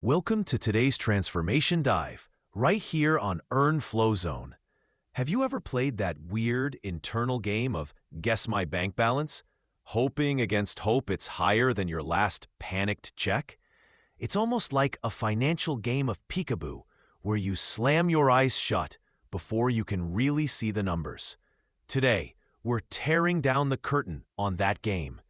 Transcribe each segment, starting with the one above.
Welcome to today's Transformation Dive, right here on Earn Flow Zone. Have you ever played that weird internal game of Guess My Bank Balance? Hoping against hope it's higher than your last panicked check? It's almost like a financial game of peekaboo, where you slam your eyes shut before you can really see the numbers. Today, we're tearing down the curtain on that game.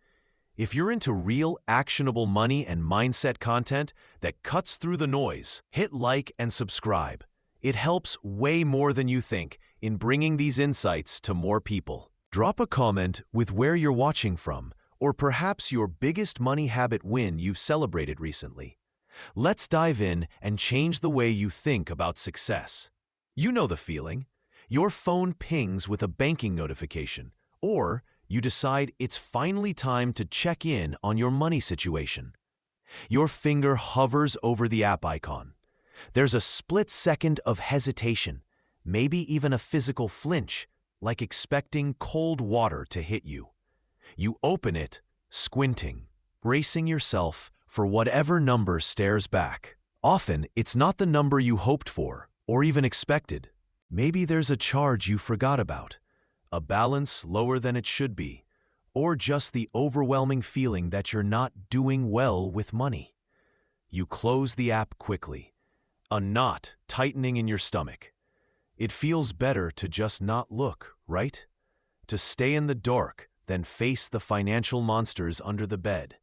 If you're into real, actionable money and mindset content that cuts through the noise, hit like and subscribe. It helps way more than you think in bringing these insights to more people. Drop a comment with where you're watching from, or perhaps your biggest money habit win you've celebrated recently. Let's dive in and change the way you think about success. You know the feeling. Your phone pings with a banking notification, or you decide it's finally time to check in on your money situation. Your finger hovers over the app icon. There's a split second of hesitation, maybe even a physical flinch, like expecting cold water to hit you. You open it, squinting, bracing yourself for whatever number stares back. Often, it's not the number you hoped for or even expected. Maybe there's a charge you forgot about, a balance lower than it should be, or just the overwhelming feeling that you're not doing well with money. You close the app quickly, a knot tightening in your stomach. It feels better to just not look, right? To stay in the dark than face the financial monsters under the bed.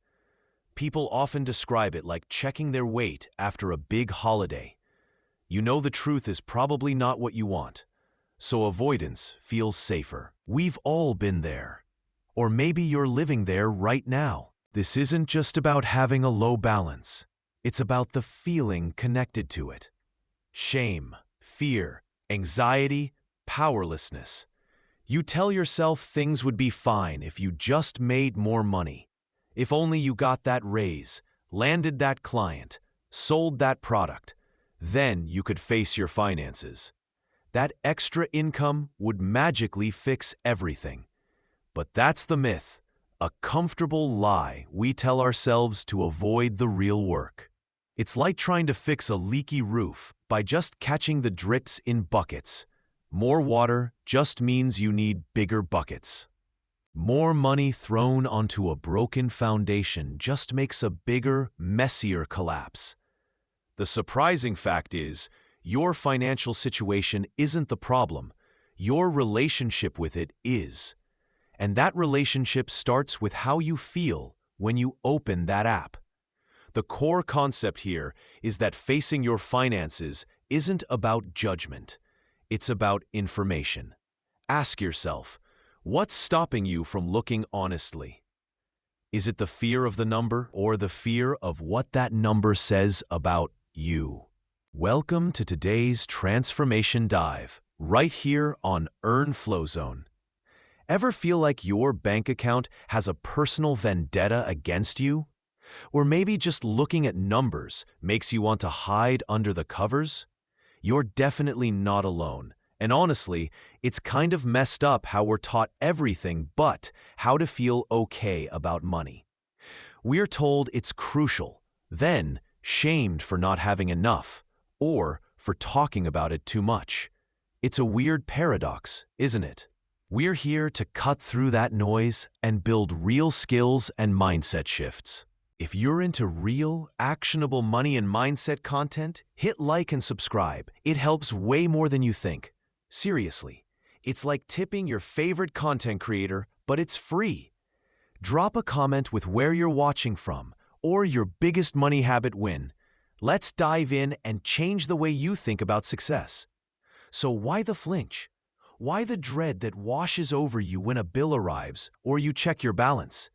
People often describe it like checking their weight after a big holiday. You know the truth is probably not what you want, so avoidance feels safer. We've all been there. Or maybe you're living there right now. This isn't just about having a low balance. It's about the feeling connected to it. Shame, fear, anxiety, powerlessness. You tell yourself things would be fine if you just made more money. If only you got that raise, landed that client, sold that product, then you could face your finances. That extra income would magically fix everything. But that's the myth, a comfortable lie we tell ourselves to avoid the real work. It's like trying to fix a leaky roof by just catching the drips in buckets. More water just means you need bigger buckets. More money thrown onto a broken foundation just makes a bigger, messier collapse. The surprising fact is, your financial situation isn't the problem. Your relationship with it is. And that relationship starts with how you feel when you open that app. The core concept here is that facing your finances isn't about judgment. It's about information. Ask yourself, what's stopping you from looking honestly? Is it the fear of the number or the fear of what that number says about you? Welcome to today's Transformation Dive, right here on Earn Flow Zone. Ever feel like your bank account has a personal vendetta against you? Or maybe just looking at numbers makes you want to hide under the covers? You're definitely not alone. And honestly, it's kind of messed up how we're taught everything but how to feel okay about money. We're told it's crucial, then shamed for not having enough, or for talking about it too much. It's a weird paradox, isn't it? We're here to cut through that noise and build real skills and mindset shifts. If you're into real, actionable money and mindset content, hit like and subscribe. It helps way more than you think. Seriously, it's like tipping your favorite content creator, but it's free. Drop a comment with where you're watching from or your biggest money habit win. Let's dive in and change the way you think about success. So why the flinch? Why the dread that washes over you when a bill arrives or you check your balance?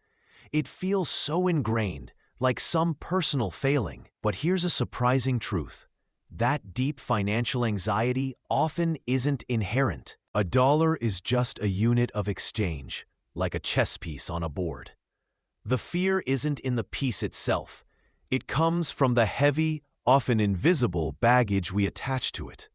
It feels so ingrained, like some personal failing. But here's a surprising truth. That deep financial anxiety often isn't inherent. A dollar is just a unit of exchange, like a chess piece on a board. The fear isn't in the piece itself. It comes from the heavy, often invisible baggage we attach to it.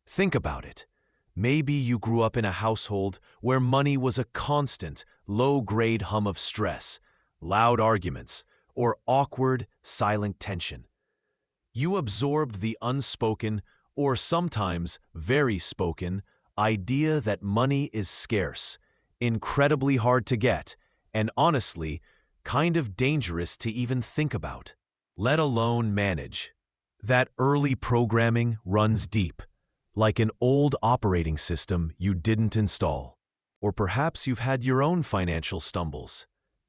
Think about it. Maybe you grew up in a household where money was a constant, low-grade hum of stress, loud arguments, or awkward, silent tension. You absorbed the unspoken, or sometimes very spoken, idea that money is scarce, incredibly hard to get, and honestly, kind of dangerous to even think about, let alone manage. That early programming runs deep, like an old operating system you didn't install. Or perhaps you've had your own financial stumbles.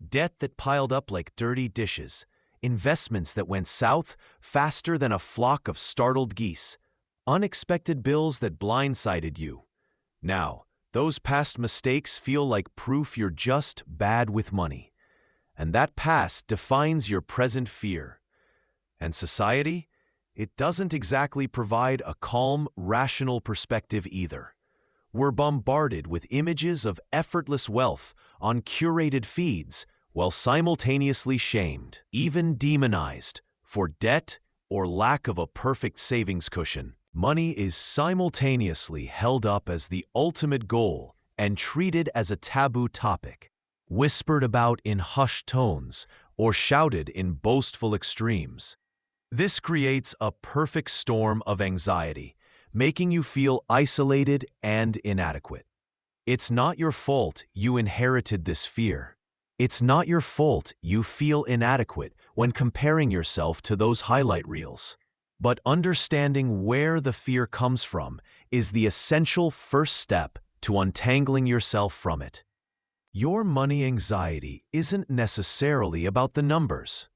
Debt that piled up like dirty dishes, investments that went south faster than a flock of startled geese, unexpected bills that blindsided you. Now, those past mistakes feel like proof you're just bad with money. And that past defines your present fear. And society? It doesn't exactly provide a calm, rational perspective either. We're bombarded with images of effortless wealth on curated feeds, while simultaneously shamed, even demonized, for debt or lack of a perfect savings cushion. Money is simultaneously held up as the ultimate goal and treated as a taboo topic, whispered about in hushed tones or shouted in boastful extremes. This creates a perfect storm of anxiety, making you feel isolated and inadequate. It's not your fault you inherited this fear. It's not your fault you feel inadequate when comparing yourself to those highlight reels. But understanding where the fear comes from is the essential first step to untangling yourself from it. Your money anxiety isn't necessarily about the numbers.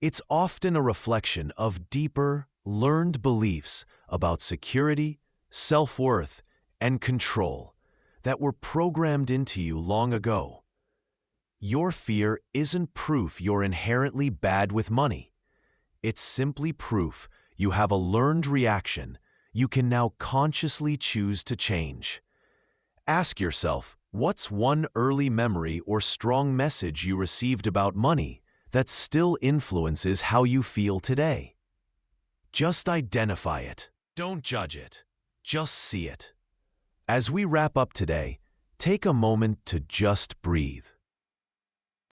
It's often a reflection of deeper, learned beliefs about security, self-worth, and control that were programmed into you long ago. Your fear isn't proof you're inherently bad with money. It's simply proof you have a learned reaction you can now consciously choose to change. Ask yourself, what's one early memory or strong message you received about money that still influences how you feel today? Just identify it. Don't judge it. Just see it. As we wrap up today, take a moment to just breathe.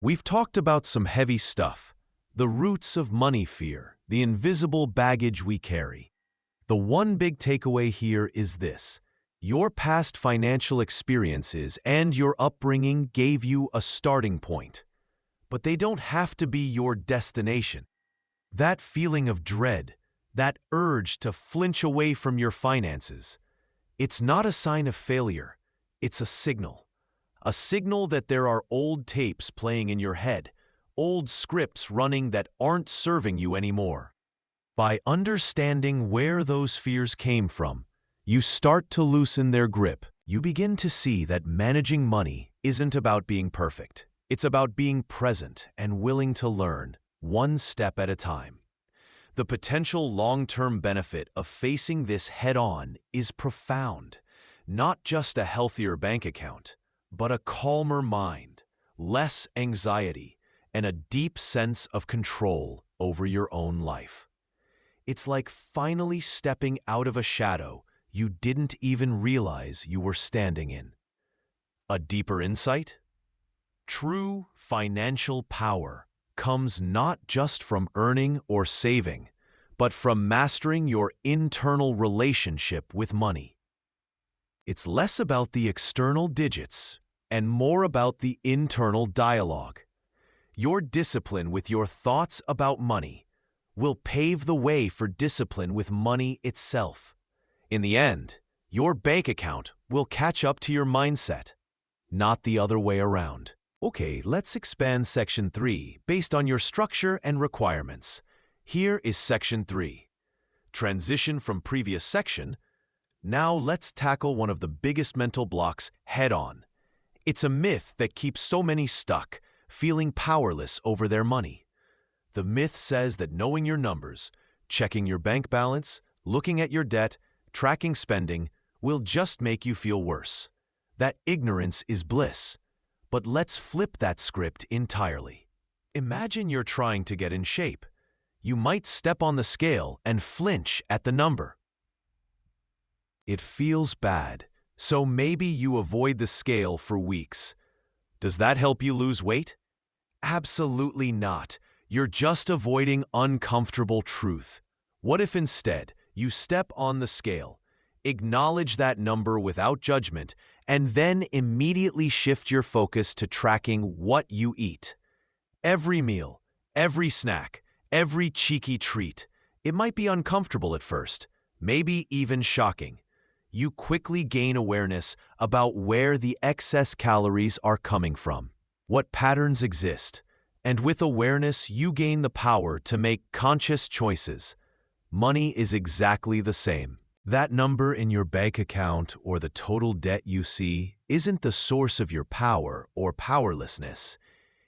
We've talked about some heavy stuff, the roots of money fear, the invisible baggage we carry. The one big takeaway here is this: your past financial experiences and your upbringing gave you a starting point, but they don't have to be your destination. That feeling of dread, that urge to flinch away from your finances, it's not a sign of failure, it's a signal. A signal that there are old tapes playing in your head, old scripts running that aren't serving you anymore. By understanding where those fears came from, you start to loosen their grip. You begin to see that managing money isn't about being perfect. It's about being present and willing to learn, one step at a time. The potential long-term benefit of facing this head-on is profound. Not just a healthier bank account, but a calmer mind, less anxiety, and a deep sense of control over your own life. It's like finally stepping out of a shadow you didn't even realize you were standing in. A deeper insight? True financial power comes not just from earning or saving, but from mastering your internal relationship with money. It's less about the external digits and more about the internal dialogue. Your discipline with your thoughts about money will pave the way for discipline with money itself. In the end, your bank account will catch up to your mindset, not the other way around. Okay, let's expand Section 3 based on your structure and requirements. Here is Section 3. Transition from previous section. Now let's tackle one of the biggest mental blocks head-on. It's a myth that keeps so many stuck, feeling powerless over their money. The myth says that knowing your numbers, checking your bank balance, looking at your debt, tracking spending, will just make you feel worse. That ignorance is bliss. But let's flip that script entirely. Imagine you're trying to get in shape. You might step on the scale and flinch at the number. It feels bad, so maybe you avoid the scale for weeks. Does that help you lose weight? Absolutely not. You're just avoiding uncomfortable truth. What if instead you step on the scale, acknowledge that number without judgment, and then immediately shift your focus to tracking what you eat? Every meal, every snack, every cheeky treat. It might be uncomfortable at first, maybe even shocking. You quickly gain awareness about where the excess calories are coming from, what patterns exist, and with awareness, you gain the power to make conscious choices. Money is exactly the same. That number in your bank account or the total debt you see isn't the source of your power or powerlessness.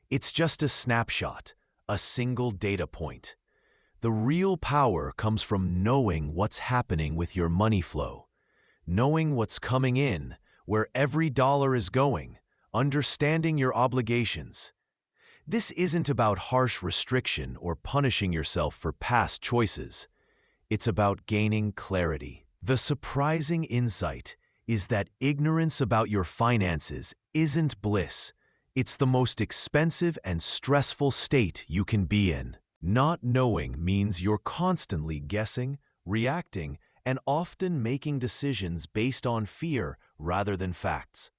It's just a snapshot, a single data point. The real power comes from knowing what's happening with your money flow, knowing what's coming in, where every dollar is going, understanding your obligations. This isn't about harsh restriction or punishing yourself for past choices. It's about gaining clarity. The surprising insight is that ignorance about your finances isn't bliss. It's the most expensive and stressful state you can be in. Not knowing means you're constantly guessing, reacting, and often making decisions based on fear rather than facts.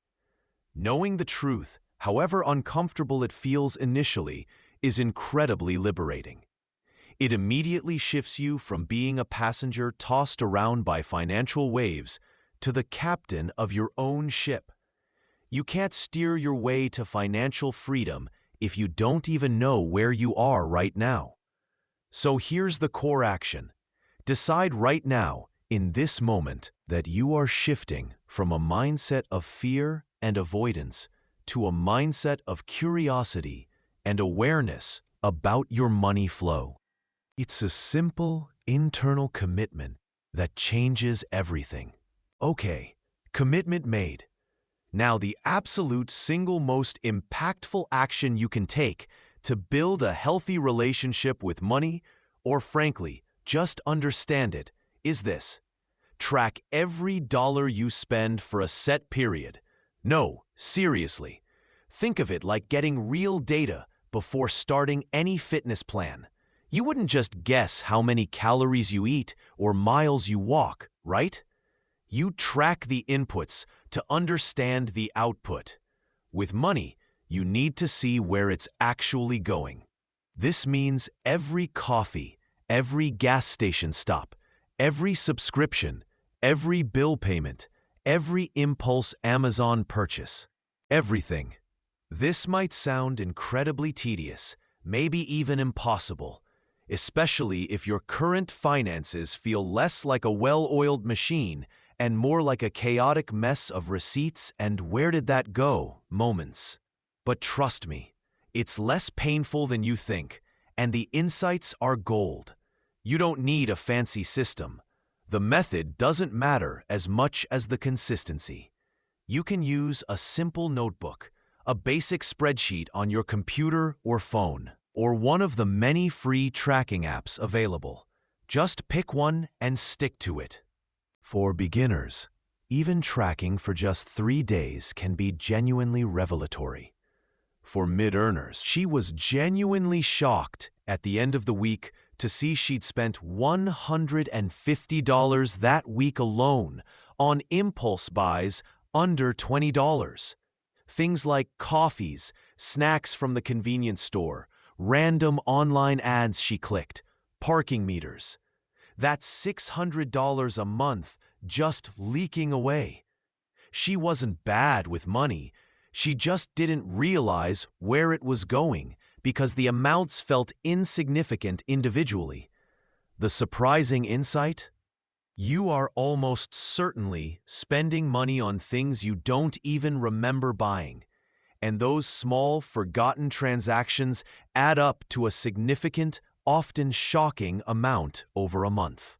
Knowing the truth, however uncomfortable it feels initially, is incredibly liberating. It immediately shifts you from being a passenger tossed around by financial waves to the captain of your own ship. You can't steer your way to financial freedom if you don't even know where you are right now. So here's the core action. Decide right now, in this moment, that you are shifting from a mindset of fear and avoidance to a mindset of curiosity and awareness about your money flow. It's a simple, internal commitment that changes everything. Okay, commitment made. Now, the absolute single most impactful action you can take to build a healthy relationship with money, or frankly, just understand it, is this. Track every dollar you spend for a set period. No, seriously. Think of it like getting real data before starting any fitness plan. You wouldn't just guess how many calories you eat or miles you walk, right? You track the inputs to understand the output. With money, you need to see where it's actually going. This means every coffee, every gas station stop, every subscription, every bill payment, every impulse Amazon purchase. Everything. This might sound incredibly tedious, maybe even impossible, especially if your current finances feel less like a well-oiled machine and more like a chaotic mess of receipts and where did that go moments. But trust me, it's less painful than you think, and the insights are gold. You don't need a fancy system. The method doesn't matter as much as the consistency. You can use a simple notebook, a basic spreadsheet on your computer or phone, or one of the many free tracking apps available. Just pick one and stick to it. For beginners, even tracking for just 3 days can be genuinely revelatory. For mid-earners, she was genuinely shocked at the end of the week to see she'd spent $150 that week alone on impulse buys under $20. Things like coffees, snacks from the convenience store, random online ads she clicked, parking meters. That's $600 a month just leaking away. She wasn't bad with money, she just didn't realize where it was going because the amounts felt insignificant individually. The surprising insight? You are almost certainly spending money on things you don't even remember buying, and those small, forgotten transactions add up to a significant, often shocking amount over a month.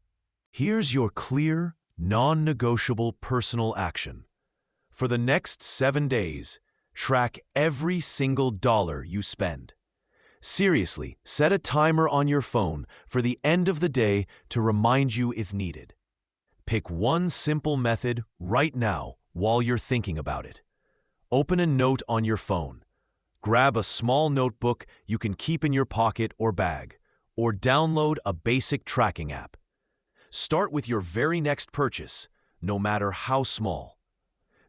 Here's your clear, non-negotiable personal action. For the next 7 days, track every single dollar you spend. Seriously, set a timer on your phone for the end of the day to remind you if needed. Pick one simple method right now while you're thinking about it. Open a note on your phone. Grab a small notebook you can keep in your pocket or bag, or download a basic tracking app. Start with your very next purchase, no matter how small.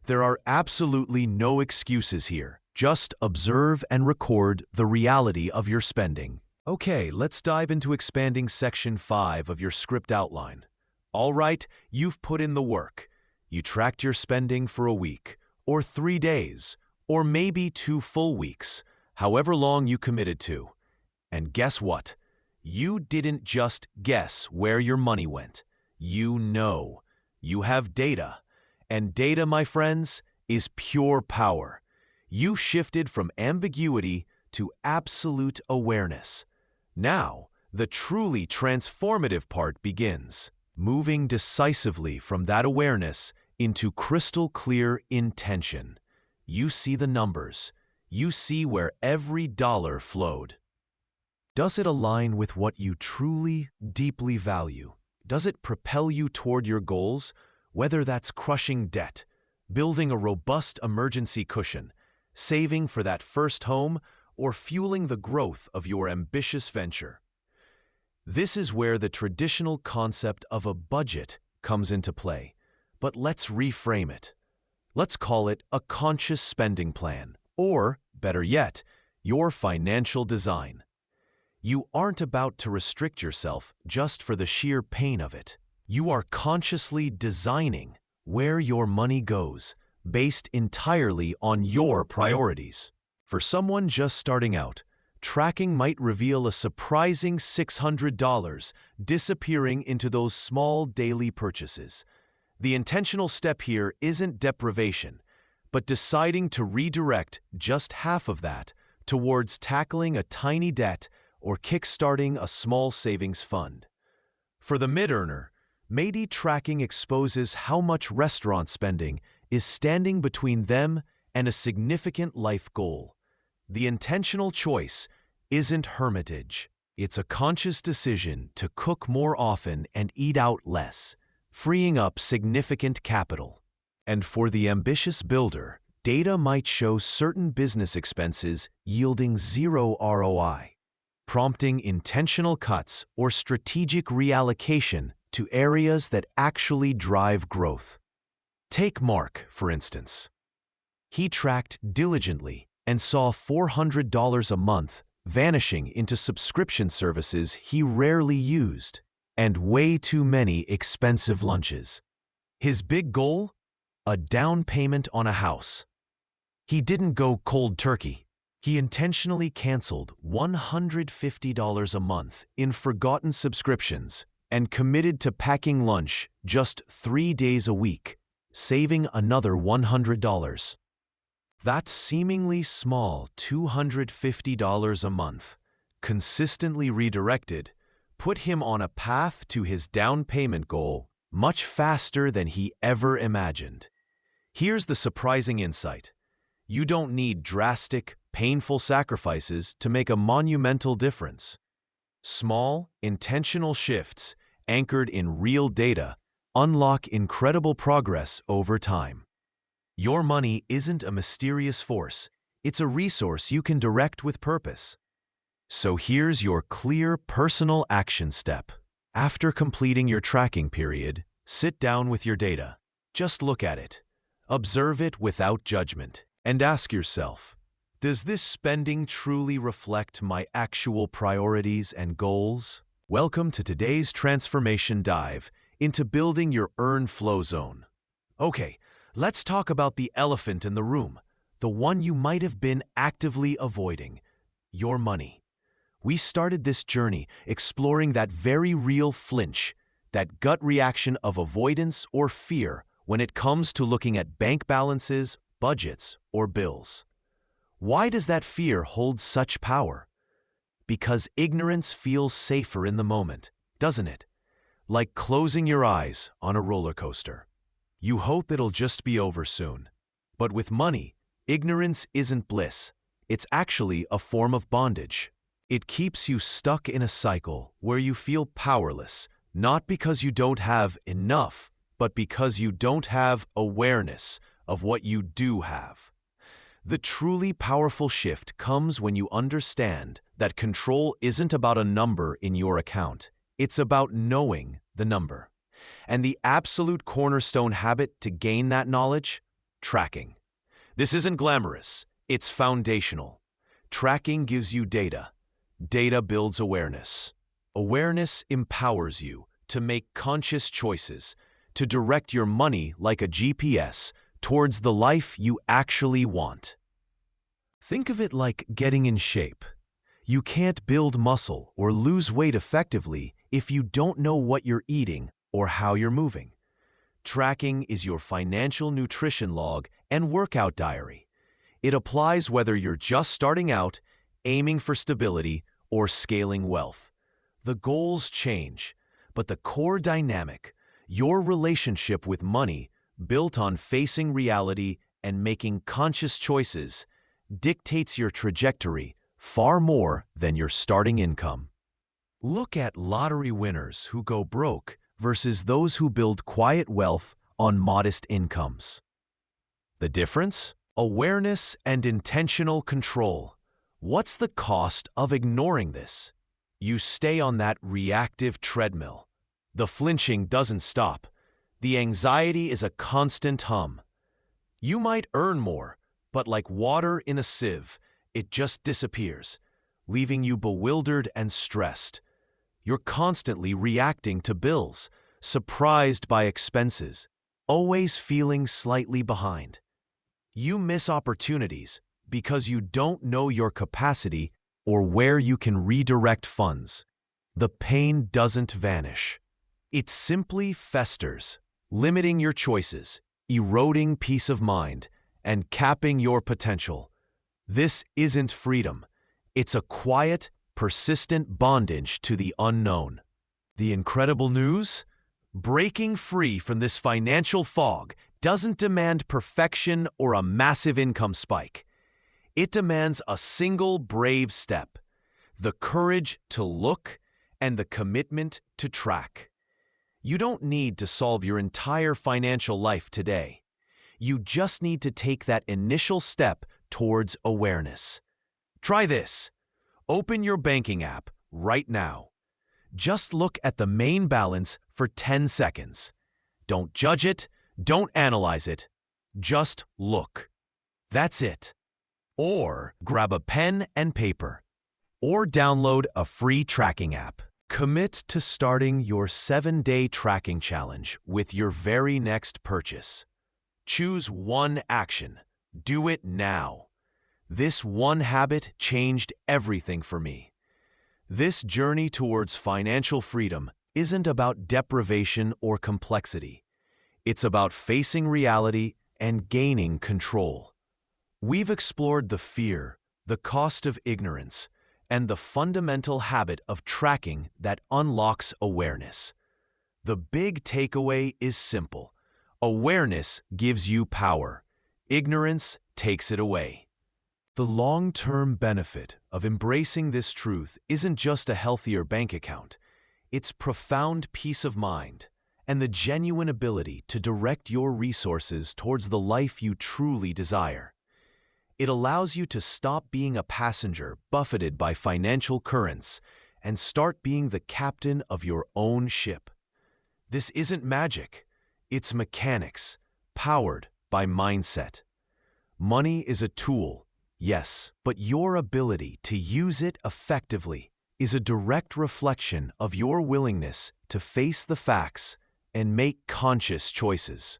There are absolutely no excuses here. Just observe and record the reality of your spending. Okay, let's dive into expanding Section 5 of your script outline. All right, you've put in the work. You tracked your spending for a week, or 3 days, or maybe 2 full weeks, however long you committed to. And guess what? You didn't just guess where your money went. You know. You have data. And data, my friends, is pure power. You shifted from ambiguity to absolute awareness. Now, the truly transformative part begins, moving decisively from that awareness into crystal clear intention. You see the numbers. You see where every dollar flowed. Does it align with what you truly, deeply value? Does it propel you toward your goals, whether that's crushing debt, building a robust emergency cushion, saving for that first home, or fueling the growth of your ambitious venture? This is where the traditional concept of a budget comes into play. But let's reframe it. Let's call it a conscious spending plan, or, better yet, your financial design. You aren't about to restrict yourself just for the sheer pain of it. You are consciously designing where your money goes, based entirely on your priorities. For someone just starting out, tracking might reveal a surprising $600 disappearing into those small daily purchases. The intentional step here isn't deprivation, but deciding to redirect just half of that towards tackling a tiny debt or kickstarting a small savings fund. For the mid-earner, maybe tracking exposes how much restaurant spending is standing between them and a significant life goal. The intentional choice isn't hermitage. It's a conscious decision to cook more often and eat out less, freeing up significant capital. And for the ambitious builder, data might show certain business expenses yielding zero ROI, prompting intentional cuts or strategic reallocation to areas that actually drive growth. Take Mark, for instance. He tracked diligently and saw $400 a month vanishing into subscription services he rarely used, and way too many expensive lunches. His big goal? A down payment on a house. He didn't go cold turkey. He intentionally canceled $150 a month in forgotten subscriptions and committed to packing lunch just 3 days a week, saving another $100. That seemingly small $250 a month, consistently redirected, put him on a path to his down payment goal much faster than he ever imagined. Here's the surprising insight. You don't need drastic, painful sacrifices to make a monumental difference. Small, intentional shifts anchored in real data unlock incredible progress over time. Your money isn't a mysterious force. It's a resource you can direct with purpose. So here's your clear personal action step. After completing your tracking period, sit down with your data. Just look at it. Observe it without judgment, and ask yourself, does this spending truly reflect my actual priorities and goals? Welcome to today's transformation dive into building your earn flow zone. Okay, let's talk about the elephant in the room, the one you might have been actively avoiding, your money. We started this journey exploring that very real flinch, that gut reaction of avoidance or fear when it comes to looking at bank balances, budgets, or bills. Why does that fear hold such power? Because ignorance feels safer in the moment, doesn't it? Like closing your eyes on a roller coaster. You hope it'll just be over soon. But with money, ignorance isn't bliss. It's actually a form of bondage. It keeps you stuck in a cycle where you feel powerless, not because you don't have enough, but because you don't have awareness of what you do have. The truly powerful shift comes when you understand that control isn't about a number in your account. It's about knowing the number. And the absolute cornerstone habit to gain that knowledge? Tracking. This isn't glamorous, it's foundational. Tracking gives you data. Data builds awareness. Awareness empowers you to make conscious choices, to direct your money like a GPS towards the life you actually want. Think of it like getting in shape. You can't build muscle or lose weight effectively if you don't know what you're eating or how you're moving. Tracking is your financial nutrition log and workout diary. It applies whether you're just starting out, aiming for stability, or scaling wealth. The goals change, but the core dynamic, your relationship with money, built on facing reality and making conscious choices, dictates your trajectory far more than your starting income. Look at lottery winners who go broke versus those who build quiet wealth on modest incomes. The difference? Awareness and intentional control. What's the cost of ignoring this? You stay on that reactive treadmill. The flinching doesn't stop. The anxiety is a constant hum. You might earn more, but like water in a sieve, it just disappears, leaving you bewildered and stressed. You're constantly reacting to bills, surprised by expenses, always feeling slightly behind. You miss opportunities because you don't know your capacity or where you can redirect funds. The pain doesn't vanish. It simply festers, limiting your choices, eroding peace of mind, and capping your potential. This isn't freedom. It's a quiet, persistent bondage to the unknown. The incredible news? Breaking free from this financial fog doesn't demand perfection or a massive income spike. It demands a single brave step, the courage to look and the commitment to track. You don't need to solve your entire financial life today. You just need to take that initial step towards awareness. Try this. Open your banking app right now. Just look at the main balance for 10 seconds. Don't judge it, don't analyze it, just look. That's it. Or grab a pen and paper. Or download a free tracking app. Commit to starting your 7-day tracking challenge with your very next purchase. Choose one action. Do it now. This one habit changed everything for me. This journey towards financial freedom isn't about deprivation or complexity. It's about facing reality and gaining control. We've explored the fear, the cost of ignorance, and the fundamental habit of tracking that unlocks awareness. The big takeaway is simple. Awareness gives you power. Ignorance takes it away. The long-term benefit of embracing this truth isn't just a healthier bank account. It's profound peace of mind and the genuine ability to direct your resources towards the life you truly desire. It allows you to stop being a passenger buffeted by financial currents and start being the captain of your own ship. This isn't magic. It's mechanics, powered by mindset. Money is a tool, yes, but your ability to use it effectively is a direct reflection of your willingness to face the facts and make conscious choices.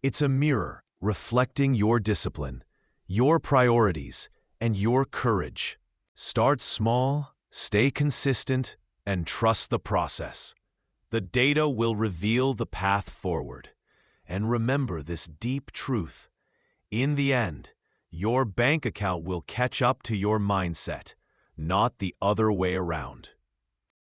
It's a mirror reflecting your discipline, your priorities, and your courage. Start small, stay consistent, and trust the process. The data will reveal the path forward. And remember this deep truth. In the end, your bank account will catch up to your mindset, not the other way around.